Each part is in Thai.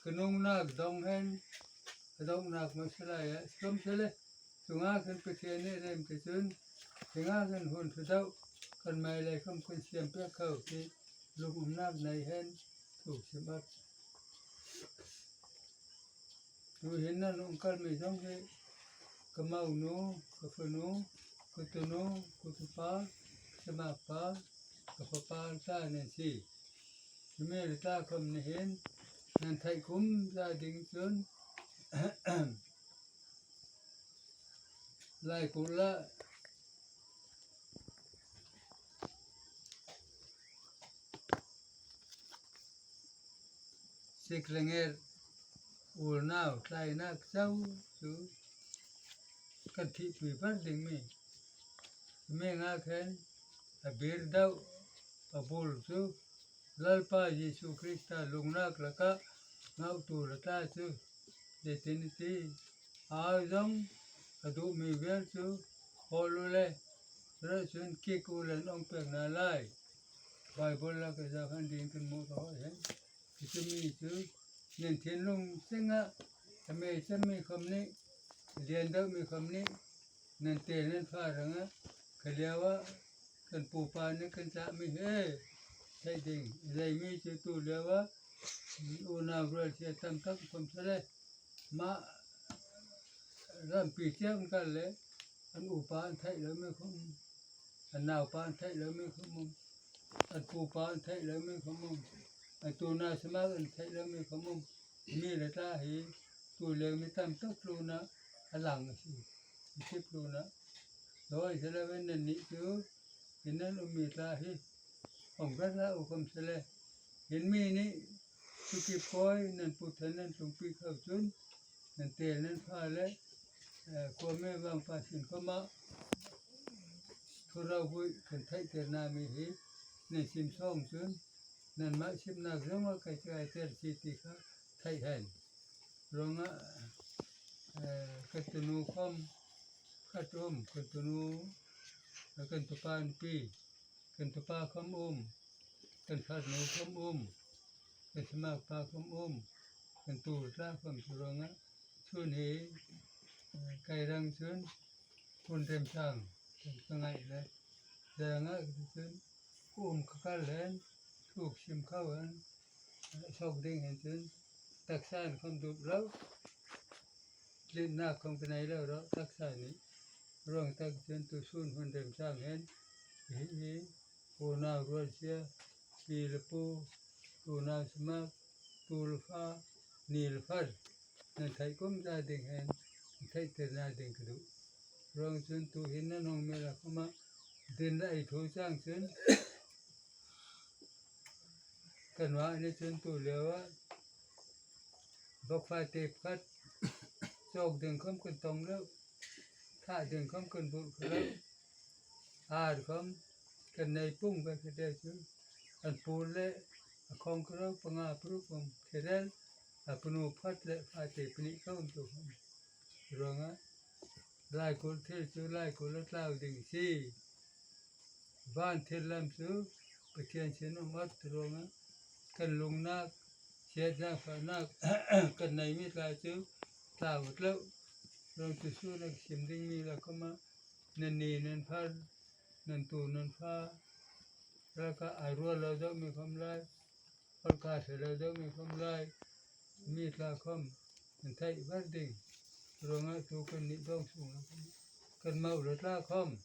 Kenung nak dong hen dong nak masalah ya som sele sunga kan petene rem kesun sunga kan hun sedau kan mai lai kam kun siam pe kau ki lung nak nai hen tu sebat tu hen na nong kal mi dong ke kamau nu kafanu kutunu kutupa semapa kapapa sa nen si me ta kam ne hen nan thai kum gia đình chun lại cũng là xích lenge ul nào lại nát sâu chú cần thị thủy phát đình mi ngã khen à biết đâu à bùn chú lalpa Giêsu Christa lung nak là cả ngau tu là ta chú để tin tí ai giống à tụ mi biết chú holule rồi chun kiku lên ông bèn na lai Bible là cái giờ phân điên cần mua đó hết cái chữ mi chú nên thiên lung sinh á mày chấm mi không ní liền đâu mi không ní nên tiền nên pha rằng á cái liao á cần phù pha nên cần chạm mi hết thấy đình dây mi chú tu liao á u nào rồi sẽ tâm thức không sẽ đấy mà làm bị chết cái lẽ anh u pha anh thấy rồi mới không anh nào pha anh thấy rồi mới không anh phù pha anh thấy rồi mới không anh tu na xem anh thấy rồi mới không mi là ta hi tu liền mới tâm thức luôn á anh lặng gì tiếp luôn á rồi sẽ là bên này nị chứ thì nên mi ta hi ông rất là ông không sẽ là hiện mi nị tu kịp coi nên phụ thân nên chúng pi khẩu chun nên tiền nên pha lấy qua mẹ vàng pha xin có mã thôi đâu vui cần thấy tiền nào mi hi nên xin xong chun nên mãi xin nào giống mà cái tiền chi thì khác thấy hèn rồi á cái tụi nó không khát cái tụi nó cần tụi pan pi cần tụi pa không cần khát nó không cần xem mà pa không cần tụi ra không tụi rồi á xuân hí cây răng xuân phun thêm sang cái ngày đấy giờ á xuân cái lên thuộc sim khâu anh sau đêm hiện xuân đặc sản không được lâu lên nào không cái này đâu đó đặc sản này rồi đặc sản từ xuân phun thêm sang hết hí hồ nào rồi chia bì lợp hồ nào smart tulfa nilfar nên thấy cũng gia đình hết thấy từ gia đình cái đủ rồi xuân tu hiến nó nông mê là không mà tiền lại thôi sang xuân cần hóa nên xuân tu liều á bóc phai tệp cắt chọc đường không cần tông đâu thả đường không cần bụi đâu được không cần này pung về cái đây chứ anh phun lệ không có đâu bằng à phun không thế đấy punu phát lệ phai tệp ní không tu không rồi á lại cố thế chứ lại cố lát lao đình si van thiên làm chứ cái chuyện chiến nó mất rồi á cần lùng nát chết ra phải nát cần này mới là chứ tạo một lâu rồi từ xưa là kiếm đinh mi là có mà nên nì nên pha nên tù nên pha ra cả ai rùa lâu đâu mình không lại còn cả sẽ lâu đâu mình không lại mi là không mình thấy bất định rồi ngay tu cần nị đông xuống cần màu rất là không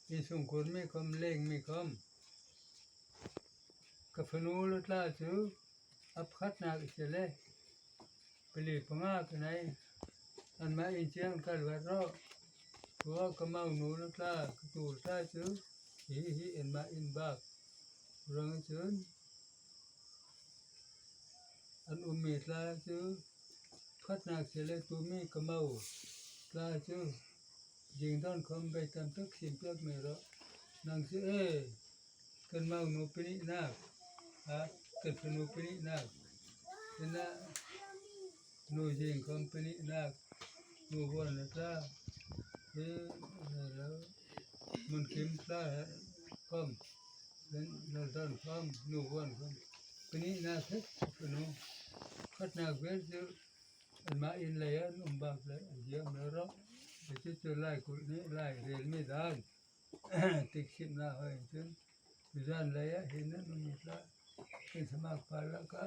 đi xuống cuốn mi không lên mi không cái phần u rất là chứ ấp khát nào sẽ lên bây giờ phong á cái này anh máy in chiang cái vật đó của cái màu nụ rất là cái tủ ra chứ hí anh máy in bạc rồi chứ anh mệt là chứ khát nào sẽ lên tụi mi cái màu là chứ dừng đón không bay tâm thức xin phép mẹ đó nàng chứ cần màu nụ pin nào cần phần nụ pin nào thế là nụ dừng không pin nào nụ buồn là ra thế là mình kiếm ra không đến là đón không nụ buồn không Peni na thế nó khát nào biết chứ mà in lấy ông bạc lấy giờ nó rõ để chứ trở lại cũng lại để mới ra tích xịn là hơi chứ thời gian lấy hiện nó một là cái thằng mặc phải là cả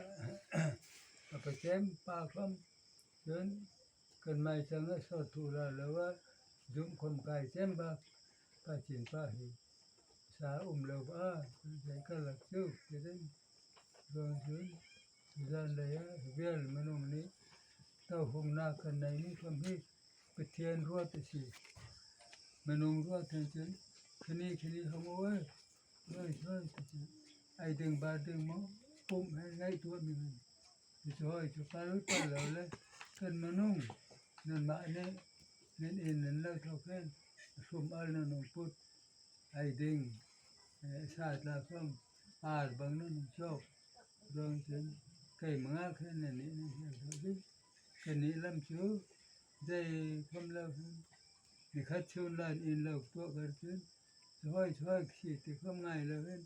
phải chém ba không đến cần mai chẳng nó sao thủ là dùng con cài chém ba ba chín ba thì xã lầu ba cái là chứ cái đấy rồi chứ thời gian lấy biết mà nó này tao hôm nay cần nàyนี่ความที่ไปเทียนรวดสิมันงรวดเทียนจนคืนนี้เขาบอกว่าช่วยไอ้ดึงบาดึงมั้งปุ่มให้ไงตัวมีมันช่วยปลาลุยปลาเหลวเลยขึ้นมานุ่งนั่นมาเนี่ยนั่นเองนั่นเลิกเท่าแค่สมอันนั่นงพุทธไอ้ดึงศาสตร์ละข้ามอาบางนั่นชอบเรื่องฉันไก่มังอาแค่นั้นนี่cái này làm chú dây không lâu thì khách chôn lần in lâutua gần chứ thôi chỉ thì không ngày lâu hết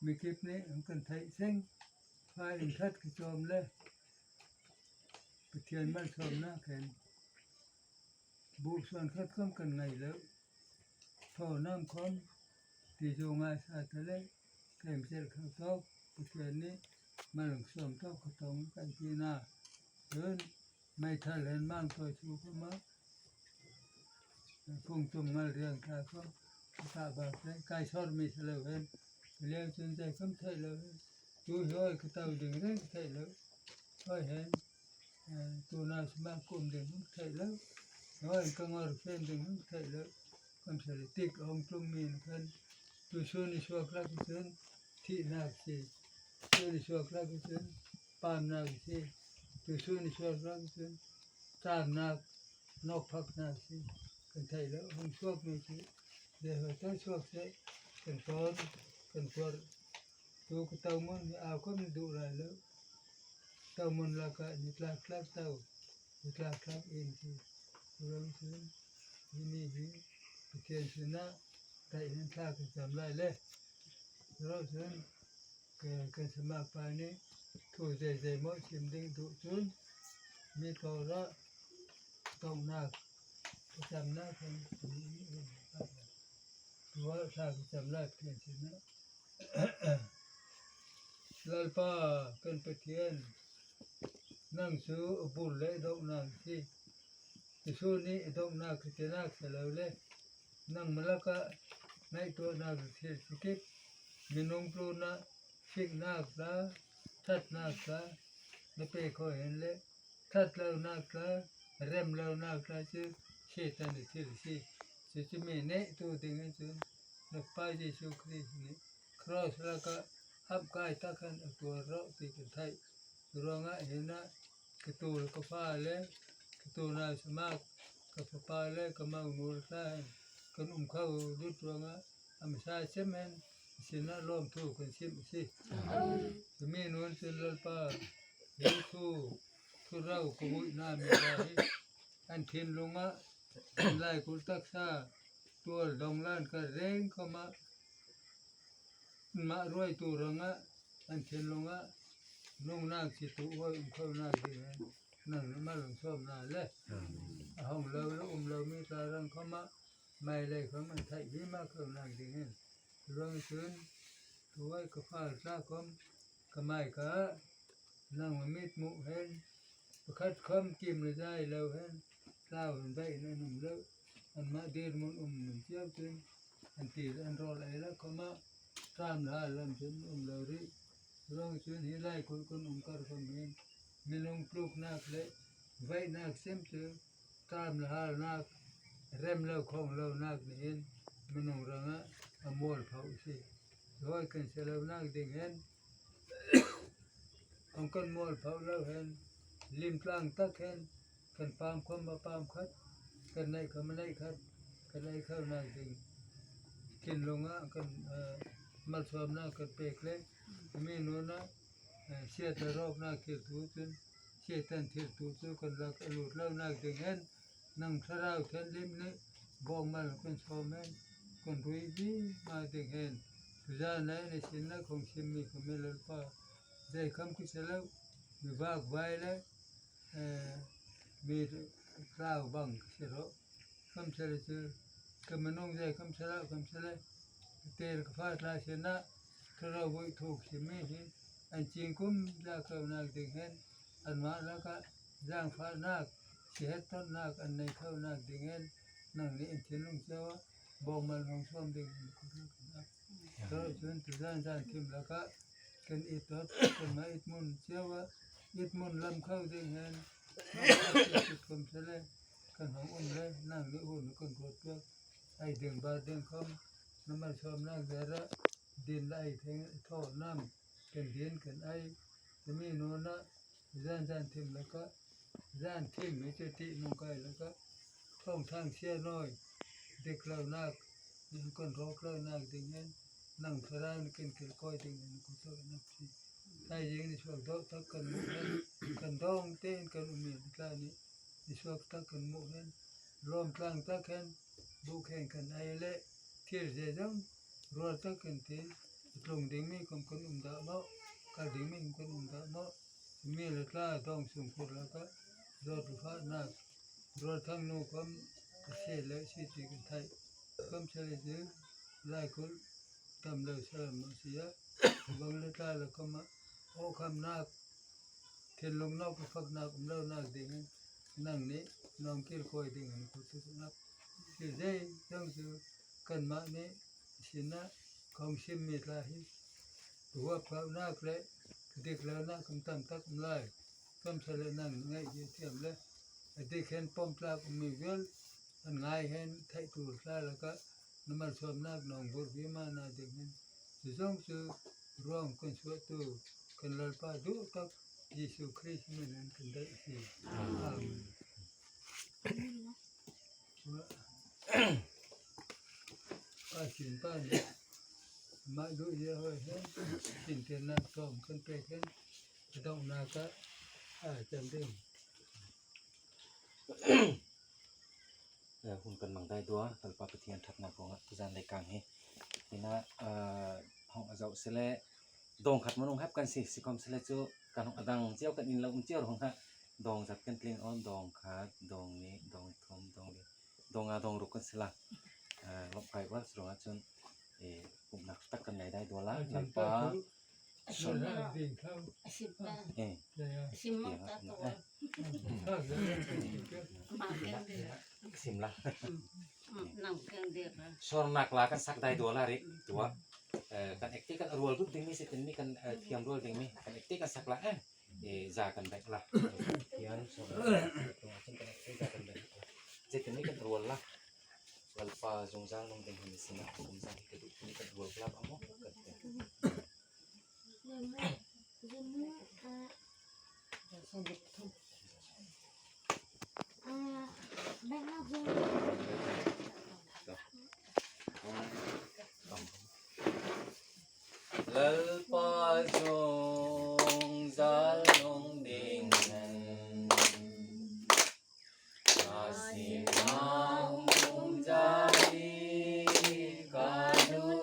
mình kịp này không cần thấy xanh phải in thắt cái chòm lên cái tiền mất chòm nó cái bộ xuân khách không cần ngày lâu thổ năm không thì dù ngày xa tới lấy kèm sẽ không tốt cái tiền này mà lần chòm tốt không tốt cái gì nào lớnไม่ทันเล่นมั่งตัวชูก็มาคงจมมาเรื่องข้าก็ข้าบาปเลยกายชอดมีเสลเห็นเลี้ยงจนใจคำเทเลยดูห้อยก็เต่าดึงเร่งเทเลยห้อยเห็นตัวน่าสมากุมดึงเทเลยห้อยก็งอเส้นดึงเทเลยคำเสด็จติกองกลุ่มมีนกันตัวชูนิชวกรักเส้นที่นักสิชูนิชวกรักเส้นปามนักสิตัวชูนิชวกรักเส้นตามนักนกพักนักสิกันไทยแล้วห้องชวกมีสิเดี๋ยวต้องชวกใช้กันตอนกันตัวตัวก็เต่ามันเอาก็มันดูไรแล้วเต่ามันละก็นิดละคลักเต่านิดละคลักเองสิเรื่องซึ่งนี่เทียนชนะแต่ยังคลากันจำได้เลยเราซึ่งกันสมัครไปนี่ถูกใจหมดชิมดิ้งถูกซึ่งมีตัวละต้องนักประจำนักคนตัวถ้าประจำนักเทียนชนะแล้วป้ากันไปเทียนนั่งซื้อบุญเลยดอกนางที่ช่วงนี้ดอกนางคือจะนักเสร็จแล้วเลยนั่งมาแล้วก็ในตัวนางเทียนสกิปมีนงปลูนะชิกนักละทัดนักละไม่ไปคอยเห็นเลยทัดแล้วนักละเริ่มแล้วนักละชื่อเชตันที่สิจะมีเนตัวดิ่งจนนักป้ายที่สุครีนี่ครอสแล้วก็อับกายตะกันตัวเราติดไทยตัวงะเห็นนะกตัวก็ฟ้าเลยกตัวน่าสมัครกับฟ้าเลยก็มาหนุนได้กันเข้าดุจตัวงะอเมชาเชมนสินะล้อมทุกคนชิมสิจะมีนวลสิลป้าเห็นทุเราก็มุ่งหน้ามีได้อันเทียนลงอ่ะไล่กุตักษาตัวดงล้านก็เร่งเข้ามารวยตัวรังอ่ะอันเทียนลงอ่ะนุ่งนางสิตุว่าเข้าหน้าดีนั่งมาหลงชอบหน้าเลยห้องเราแล้วเรามีตารังเข้ามาไม่เลยเขามันไทยที่มาเข้าหน้าดีเงี้ยเรื่องซึ่งตัวก็ฟ้าซาคมก็ไม่ก็นั่งมิดมุเห็นคัดคำกิมเลยได้แล้วเห็นเล่าได้นั่นนุ่มแล้วอันมาเดินมันมันเจ้าจึงอันตีอันรออะไรแล้วเขามาตามหาลำจนเราดิเรื่องซึ่งที่ไล่คนการคนเห็นมีลงปลูกนักเลยไว้นักเส้นเจอตามหานักเริ่มแล้วของเรานักนี่เห็นมันงรังอ่ะมอลเผาสิร้อยกันเสลานักดิ่งเห็นองกันมอลเผาแล้วเห็นลิมกลางตักเห็นกันปามความมาปามคัดกันในเขาไม่ได้คัดกันในเข้านักดิ่งกินลงอ่ะกันมาชมนักกันเปกเล็กไม่นู้นนะเชื่อแต่รอบนักเกี่ยวถูจนเชื่อตันเที่ยวถูจนกันรักหลุดแล้วนักดิ่งเห็นนั่งสระเอาเทนลิมนี่บอกมาคนชมเห็นคนรู้ดีมาดิ่งเห็นทุกอย่างในสินนะของชิมมีก็ไม่เลิกป้า ได้คำคิดแล้วมีวากไว้แล้วมีกล่าวบังเสียแล้วคำเสด็จก็มันน้องใจคำเสด็จคำเสด็จเตะกฟ้าลาชนะถ้าเราไว้ถูกสิไม่เห็นอันจริงคุ้มจะเข้านักดึงเห็นอันมาแล้วก็ย่างฟ้านักเสียต้นนักอันในเข้านักดึงเห็นนั่งนี่อันที่ลุงเจ้าบอกมันของช่วงดึงก็ชวนตัวจานทิมแล้วก็กันอิดตัวกันมาอิดมุนเจ้าว่าอิดมุนลำเข้าดึงเห็นน้องก็คำเสด็จกันของอุ่นเลยนั่งนี่อุ่นกันกดเพื่อไอดึงบาดึงคำน้ำมันชมนั่งเจระดินไอเทงท่อน้ำกันเดียนกันไอจะมีโน่นนะจานทิมแล้วก็จานทิมไม่เจตินงไกแล้วก็ท่องทางเชียน้อยเด็กเรานักยังคนรอกเรานักดึงเงินนั่งพระนกินเกลือก้อยดึงเงินกุศลนับที่ถ้ายิงในช่วงทักกันมุนั้นกันดองเต้นกันมีกล้านี้ในช่วงทักกันมุนั้นรวมกลางทักกันบุกแข่งกันไอเละเที่ยวเจ้ารัวทักกันที่ตรงดิ่งมีคนดาเนาะการดิ่งมีคนดาเนาะมีเล็กล้าต้องส่งคนแล้วก็รถฟ้านักรถทั้งนู้นเสียแล้วสิติกันไทยความเฉลี่ยหลายคนทำเลยเสริมเสียบางเล็กล้าแล้วก็มาโอ้คำนักเทียนลงนอกก็ฟักนักเรานักดิ่งนั่งนี้น้องเกี่ยวคอยดิ่งคนทุกนักที่ได้ต้องสู่กันมานี้สินะของชิมมีลาหิหัวเปล่านักเลยเด็กแล้วนักคำตั้งตักลายความเฉลี่ยนั่งง่ายเทียมเลยเด็กเห็นป้อมปลามีเวลอันง่ายเห็นไทยตูดลาแล้วก็น้ำมันชมนักน้องบุญวิมานาเด็กนั้นส่งสู่ร่วมกันสวดตัวกันลลปาดูตักยิสุคริสต์มันนั้นกันได้สิป้าสินป้าเนี่ยมาดูเยอะเลยเห็นสินเทียนนั่งซ้อมกันไปเห็นต้องนาก็จำได้ หุ่นกันมังได้ตัวตลปาปเทียนทัดนาของที่จานรายการให้ที่น่าห้องอาเจ้าเสลดองขัดมันองฮับกันสิความเสลจูการของอดังเจ้ากันอินเราเจ้าของฮะดองจัดกันเกลียงอ้อนดองขาดดองนี้ดองทอมดองนี้ดองดองรุกกันสละลบไปว่าสุดจนผมนักตักกันไหนได้ตัวละลำปาสิมตาตัวมาเพียงเดียว สิมละ นั่งเพียงเดียว ส่วนนักลากันสักได้ตัวละริตัวกันเอ็กติกันรัวรูปดิ้งมีสิทธิ์มีกันเทียมรัวดิ้งมีกันเอ็กติกันสักละจากกันแบกละเทียมส่วนตัวฉันกันเอ็กติกันแบกละสิทธิ์มีกันรัวละวัลปาจงจางลงดิ้งมีสินะจงจางที่กระดูกมีกันรัวละบ้างมั้งกันLalpa jong zalong ding asimang jadi kadu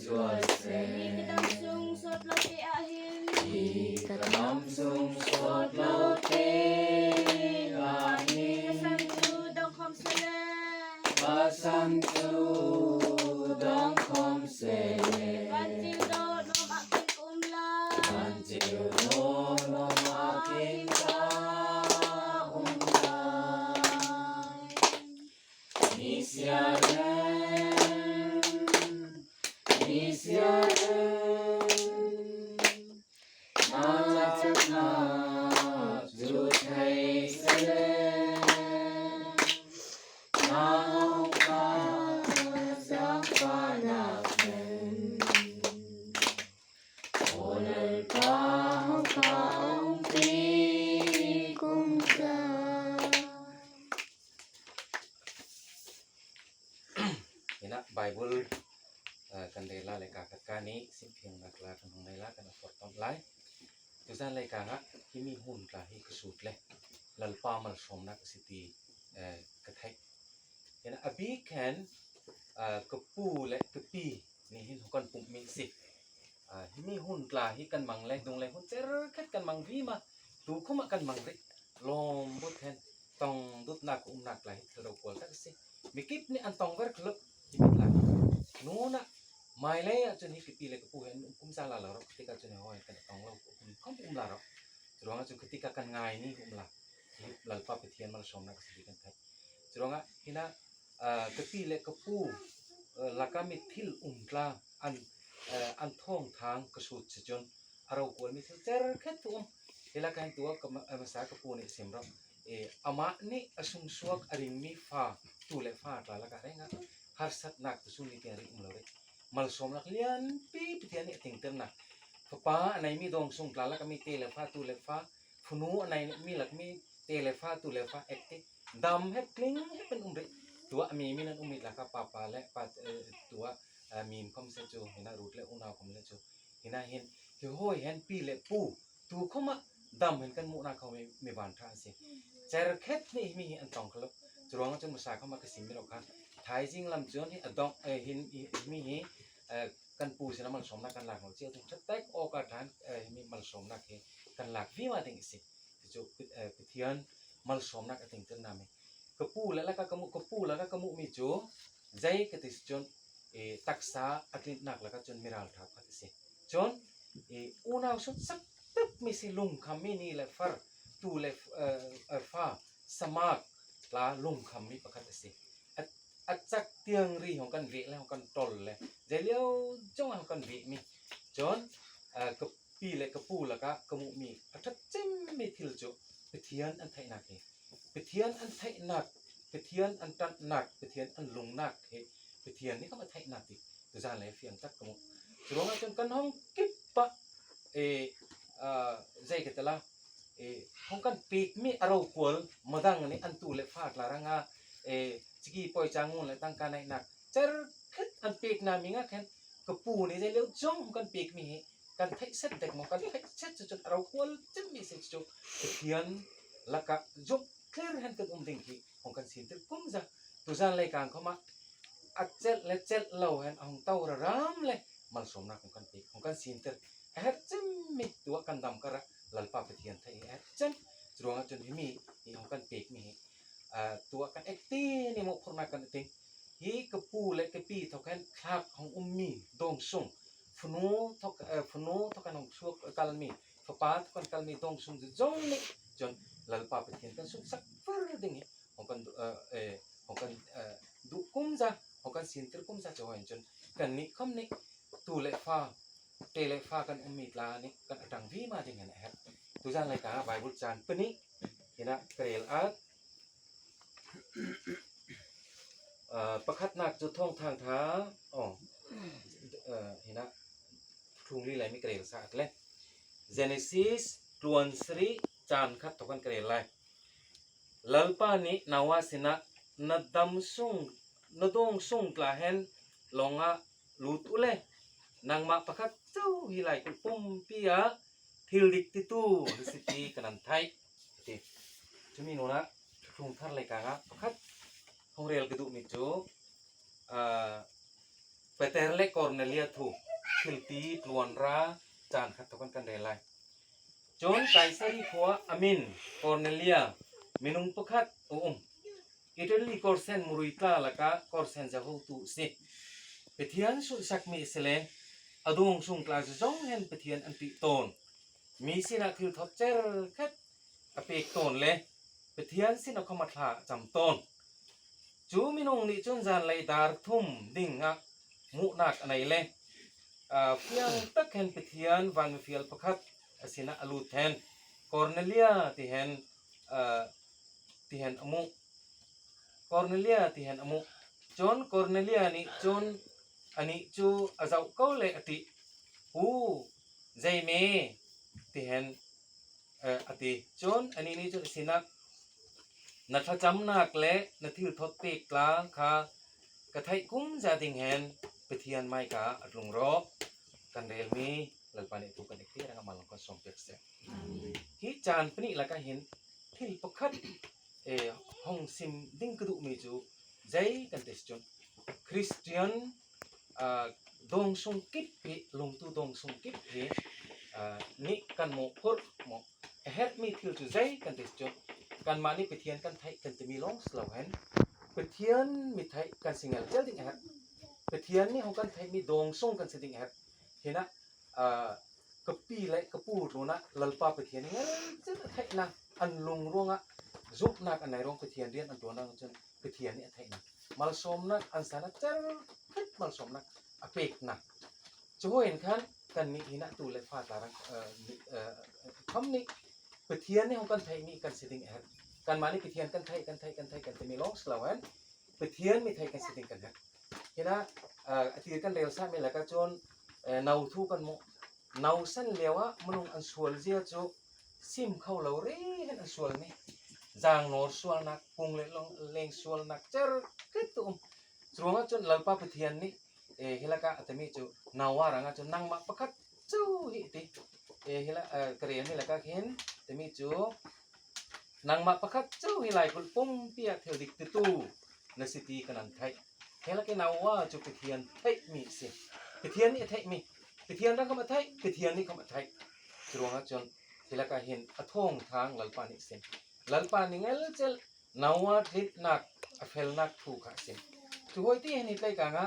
chuột xe sung sốt lâu tê ahin đi cả năm sung sốt lâu tê ahin sang chu đông không sale ba sang chu đông không xe van chiu do no ma kin kumla ban chiều nô nô ma kinh ca Bible kan dela leka kakani simpiang nakla kan hongela kan fortom lai tusan leka nga kimi hun la hi kusut le lalpa mal somna siti kathai ena abi kan kapu le kapi ni hin kon pum mi si himi hun la hi kan mang le dung le hun cher khat kan mang vi ma tu khoma kan mang re lom bot hen tong dut nak nak la hi thro kol tak si mikip ni an tong ver khluk himit la nuna mai le chun hi kipi le ku hen kum sa la la ro tika chun hoi kan tong lo kom la ro chronga chun ketika kan ngai ni la lalpa pethian mal somna ka si kan thai chronga hina kepi le kapu laka mi thil tla an thong thang kasut chon aro ko mi thil cher khet tu hela kan tu ka masa kapu ni simra ama ni asung suak aring mi fa tu le fa tla la ka renga har sat nak tu suni ke ri umlore mal som nak lian pi pitian ni ting tem nak papa anai mi dong sung tla la ka mi te le fa tu le fa phunu anai mi lak mi te le fa tu le fa ekte dam het kling het pen umre tua mi nan umit la ka papa le pa tua mim kom se chu hina rut le una kom le chu hina hin hi hoi hen pi le pu tu khoma dam hen kan mu na khau mi ban tha si cher khet ni mi an tong khlo churong chun masa khama ka sim mi lo kha thai jing lam chon hi adong hin mi hi kan pu sina mal somna kan lak no che tu tek o ka than mi mal somna ke kan lak vi ma ding si chu pithian mal somna ka ting ten na me ka pu la ka kamu ka pu la ka kamu mi chu jai ka tis chon taksa atlit nak la ka chon miral tha ka si chon una sut sak tak mi si lung kham mi ni le far tu le fa samak la lung kham mi pakhat si achak tiang ri hong kan ve le hong kan tol le jelio chong hong kan ve mi chon ka pi le ka pu la ka kamu mi athat chem mi thil chu pithian an thai nak he pithian an thai nak pithian an tat nak pithian an lung nak he pithian ni ka ma thai nak ti tu za le fiang tak kamu chronga chon kan hong kip pa zai ke tala hong kan pik mi aro kol madang ni an tu le fat la ranga chiki poi changun le tang kanai nak cher khat an pik na mi nga khen kapu ni je leu chong kan pik mi kan thai set dek mo kan thai set chu aro kol chim mi se chu thian laka jok clear hen kan ding ki hong kan sin ter kum za tu zan le kang khoma achet lo hen hong tau ra ram le mal som na hong kan pik hong kan sin ter het chim mi tu kan dam kara lalpa pethian thai het chem chronga chon hi mi hi hong kan pik mi tua kan ekti ni mo phorna kan ting hi kapu le kapi thokan khak hong ummi dong sung phunu thokan hong suak kalmi papa thokan kalmi dong sung jong ni jon lalpa pethian kan suk sak fur ding hong kan du kum za hong kan sinter kum za choin jon kan ni khom ni tu le fa te le fa kan ummi tla ni kan atang vi ma ding na het tu jan lai ka bible chan pani hina krel at pakhat nak chu thong thang tha hina thung li lai mi krel sa atle Genesis 23 chan khat thokan krel lai lalpa ni nawa sina nadam sung nadong sung tla hen longa lut ule nangma pakhat chau hi lai ku pum pia thil dik ti tu recipe kanan thai ti chumi nona thung thar lai ka nga pakhat hong rel ke du mi chu ไปแต่เล็กกอร์เนเลียถูกคิลตีลวนราจานขัดตะกันกันได้ไรจนไก่ใส่ผัวอามินกอร์เนเลียมินุงประคัดอิตาลีกอร์เซนมุรุยตาละกะกอร์เซนจะหูตุสิเปทียนสุดสักมีเสเลอดงสุงกลาจงเห็นเปทียนอันติโตนมีสินะคือทอเจอร์คัดอเปกโตนเลยเปทียนสินะขมัดลาจำโตนจูมินุงนี่จนจานไลดาร์ทุ่มดิ่งอ่ะมุนักอะไรเลยเพียงตักเห็นเปทียนวันเฟียลประคัดสินะอลูเทนกอร์เนเลียที่เห็นอมุกอร์เนเลียที่เห็นอมุจนกอร์เนเลียนี่จนอันนี้จูอาจจะเขาเลยอติหูใจเมที่เห็นอติจนอันนี้นี่จนสินะนัทจำนักเละนัทที่ทดเตกลางค่ะกระไทยกุ้งจะดิ่งเห็นไปเทียนไม่กะอัดลงรอกันเดลมีหลังปานitu kan ikti orang malang kosong pekse hi chan pani la ka hin thil pakhat hong sim ding kudu mi chu jai kan tes chon christian dong sung kip pi lung tu dong sung kip pi ni kan mo khor mo het mi thil chu jai kan tes chon kan mani pe thian kan thai kan te mi long slow hen pe thian mi thai kan singal jal ding het pe thian ni hong kan thai mi dong sung kan se ding het hinaกปีเละกปูรู้นะลลปาไปเทียนนี่จะไทยนะอันลุงร่วงอ่ะจุกนักอันไหนร่วงไปเทียนเรียนอันตัวนักจนไปเทียนนี่ไทยนะมาลสมนักอันสารเจ้าคิดมาลสมนักอเปกนักจะเห็นขั้นกันนี่หินะตูเล็ฟ้าตารังคำนี้ไปเทียนนี่ของกันไทยมีกันเสด็จกันมานี่ไปเทียนกันไทยกันจะมีร้องสลาวันไปเทียนมีไทยกันเสด็จกันนะเห็นนะอาทิตย์กันเร็วซะมีแล้วก็จนนาทูกันโมนาสันเลียวะมันลงอันสวลเจียจูซิมเข้าเราเร่เห็นอันสวลนี่จางโนสวลนักปุงเล่ลงเลงสวลนักเจอคิดตุ้มจวงจนหลับป้าไปเทียนนี่เฮลักะแต่มีจูนาวารังจนนั่งมาประคัดจูหิติเฮลักกระเรียนนี่แหละก็เห็นแต่มีจูนั่งมาประคัดจูฮิไลกุลปุ่มเปียเทวดิกติตูนสิตีกันนันไทยเฮลักนาวาจูไปเทียนไทยมีสิไปเทียนนี่ไทยมีไปเทียนรังก็มาไทยไปเทียนนี่ก็มาไทยจวงจนเฮลักเห็นอท่งทางหลับป้านี่สิหลับป้านี่ไงล่ะเจลนาวาทิดนักเฟลนักถูกสิช่วยที่เห็นนี่เลยกัน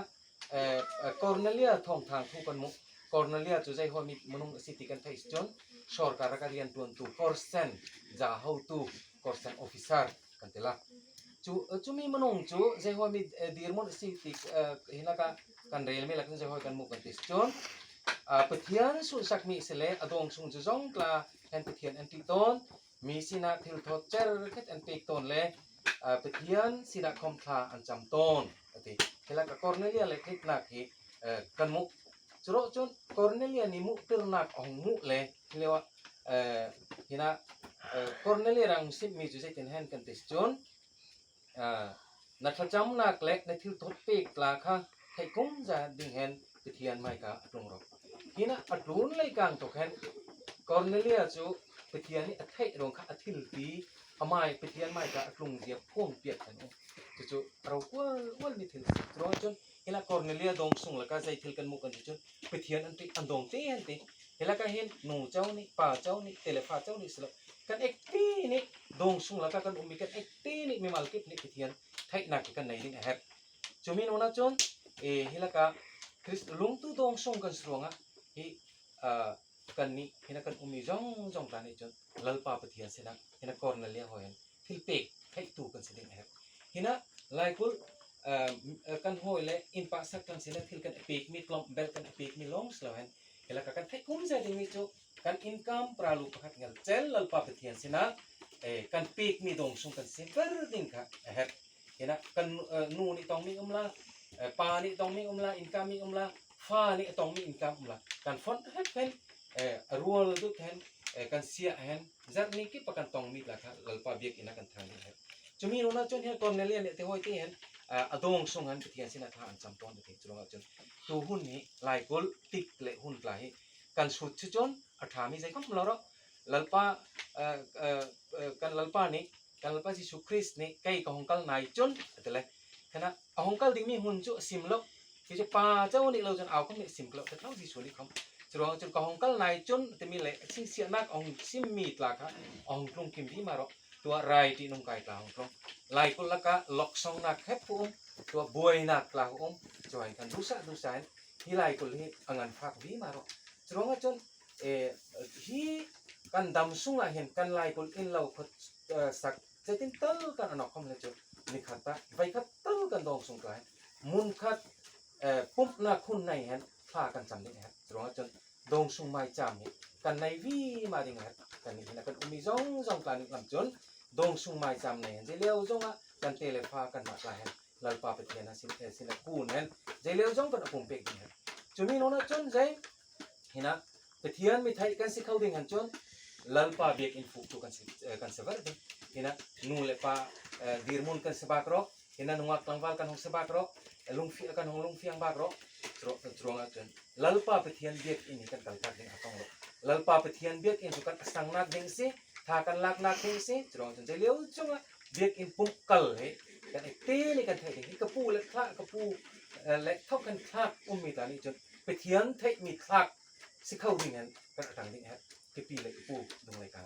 กอร์เนเลียท่องทางทุกันมุกอร์เนเลียจุใจหัวมีมนุษย์สิทธิกันไทยจนสอร์การการเรียนตัวตัวคอร์เซนจะhow to คอร์เซนออฟฟิเซอร์กันเถอะจูมีมนุษย์จูใจหัวมีดีร์มนุษย์สิทธิเห็นละกันเรียนไม่หลักใจหัวกันมุกันติสจนเปทียนสุสักมีเสลอดงสุงจุจงกลาเห็นเปทียนอันติตอนมีสินาทิลทอเจอร์คิดอันติตอนเลยเปทียนสินาคอมพลาอันจำตอนติเฮลักกอร์เนเลียเล็กนิดนักฮีกันมุกจุโรจนกอร์เนเลียนี่มุกเติร์นักของมุกเลยเรียกว่าฮินะกอร์เนเลียรังสิบมีจุดเด่นแห่งกันติสจนนักจำนักเล็กในที่ทดปีกลาค่ะให้กุ้งจะดึงแห่งไปเทียนไม่กะตรงรบฮินะอัดรุนเลยกลางตกแห่งกอร์เนเลียจูไปเทียนนี่อัดให้ตรงค่ะอัดทิลตีทำไมไปเทียนไม่กะตรงเดียบพ่วงเปียกกันจู่เราว่ามีถึงร้อยจนเฮลักกอร์เนเลียดงส่งแล้วก็ใจถึงกันมุกันจนไปเทียนอันติอันดงตีอันติเฮลักก็เห็นหนูเจ้านี่ป่าเจ้านี่เตลฟ้าเจ้านี่สลับกันเอ็กตีนี่ดงส่งแล้วก็กันมีกันเอ็กตีนี่มีมาลกิบนี่ไปเทียนไทยหนักกันไหนนี่แฮปจมีโน่นจนเฮลักก็คริสลุงตู้ดงส่งกันสรวงอ่ะกันนี่เฮลักกันมีจงตานี่จนลัลปาไปเทียนเสนาเฮลักกอร์เนเลียหอยทิลเป็กไทยตู้กันเสด็จแฮปhina laikul kan hoi le in pa sak kan sila thil kan epic mi klom bel kan epic mi long slowen hela ka kan thai kum ja ding mi chu kan income pralu pakhat ngal chel lal pa pathian sina kan peak mi dong sung kan se ver ding kha het hina kan nu ni tong mi umla pa ni tong mi umla income mi umla fa ni tong mi income umla kan font het pen rual du ten kan sia hen zat ni ki pakan tong mi la kha lal pa biak ina kan thang het chumi nona chon he cornelia ne te hoi te hen adong song han pithian sina tha an cham ton te chunga chon tu hun ni lai kol tik le hun tla hi kan sut chu chon atha mi jai kham lo ro lalpa kan lalpa jisu christ ni kai ka hongkal nai chon te le kana hongkal ding mi hun chu sim lo ที่จะปาเจ้านี่เราจนเอาก็มีสิมกลับแต่เท่าที่ส่วนนี้เขาจรวงจนกองกัลนายจนจะมีแหล่สิ่งเสียนักองซิมมีตลาค่ะองกรุงกิมที่มาหรอตัวไรที่นุ่งไก่กลางกรุงไล่กุลกะล็อกซองนักแคบปุ่มตัวบวยนักกลางจอยกันดูสะดูสายที่ไล่กุลที่อังฟักวีมาหรอจรวงจนที่กันดำสุ่งเห็นกันไล่กุลอินเราสักจะตินเตอร์กันอนอกคำเลยจนนี่ขัดตาไปขัดเตอร์กันดองสุ่งไกลมุนขัดปุ๊บนักคุณในเห็นพากันจำได้ฮะจรวงจนดงสุ่งไม่จำนี่กันในวีมาดีไงกันนี่นะกันอุมิจงกันลำจนดงสุ่งไม่จำในเห็นเจเลี้ยวจงอ่ะกันเตะเลยพากันมาไกลเห็นลลปาไปเทียนนะสินะกูเห็นเจเลี้ยวจงกันปุ่มเป็กนี่ฮะจุมีโน่นจนใจเห็นนะไปเทียนไม่ไทยกันสิเขาดิ่งหันจนลลปาเบียกอินฟุกตุกันเสวัสดีเห็นนะนูเลปาดีร์มุนกันสบากรอกเห็นนะนุ่งอักตังวัลกันหงสบากรอกลุงฟีกันหงลุงฟียงบากรอกจรวงจนลลปาไปเทียนเบียกอินกันกันดิ่งอักตังรอกลลปาไปเทียนเบียกอินสุกันสังนักดิ่งสิทากันลักนักดิ่งสิจรวงจนใจเลี้ยวจงอ่ะเบียกอินปุ่มกัลเฮ้กันไอ้เต้นี่กันไทยดิ่งกระปูเล็กคลากระปูเล็กเท่ากันคลากมีตานี่จนไปเทียนไทยมีคลากสิเข้าดิ่งกันกันต่างดิ่งฮะที่ปีเล็กปูดงเลยกัน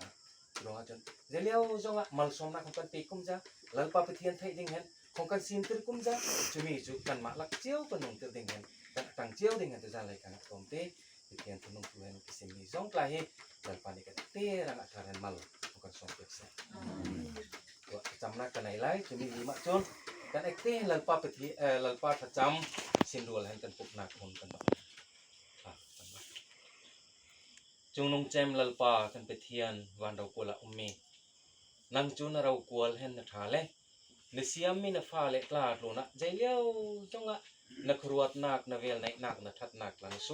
จรวงจนใจเลี้ยวจงอ่ะมัลสมนักของกันปีกุมจ้าลลปาไปเทียนไทยดิ่งเห็นของกันซีนตรึกุมจ้าจุมีจุกันมาลักเจียวกันนุ่งตรึดิ่งเห็นกันต่างเจียวดิ่งกันจะอะไรกันตรงเต้ไปเทียนตุนุ่งตุเห็นกิสิมีจงไกลลลปานี่กันเต้รังอัฐารันมัลของกันสมเด็จเสร็จจำนักกันไหนไล่จุมีมาจนกันไอ้เต้ลลปาไปที่ลลปาประจำสินดูอะไรกันปุกนักคนกันต่อจงนงเจมลลปากันไปเทียนวันเรากวลอุมีนังจุนเรากวลเห็นนักทาเลนเสียมีนฟ้าเล็กลาดลงนะใจเลี้ยวจงอ่ะนักรวดนักนเวลในนักนักทัดนักหลังส